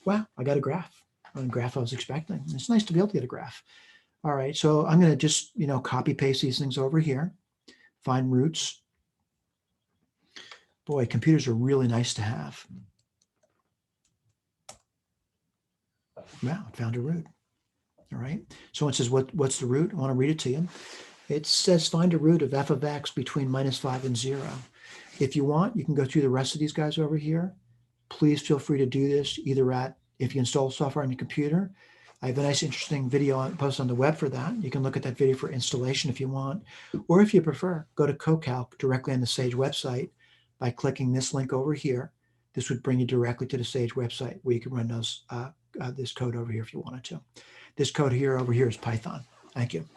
Wow, I got a graph. A graph I was expecting. It's nice to be able to get a graph. All right, so I'm going to just, copy paste these things over here. Find roots. Boy, computers are really nice to have. Wow, it found a root. All right. So it says, what's the root? I want to read it to you. It says, find a root of f of x between -5 and 0. If you want, you can go through the rest of these guys over here. Please feel free to do this either if you install software on your computer. I have a nice, interesting video posted on the web for that. You can look at that video for installation if you want. Or if you prefer, go to CoCalc directly on the Sage website by clicking this link over here. This would bring you directly to the Sage website where you can run this code over here if you wanted to. This code over here is Python. Thank you.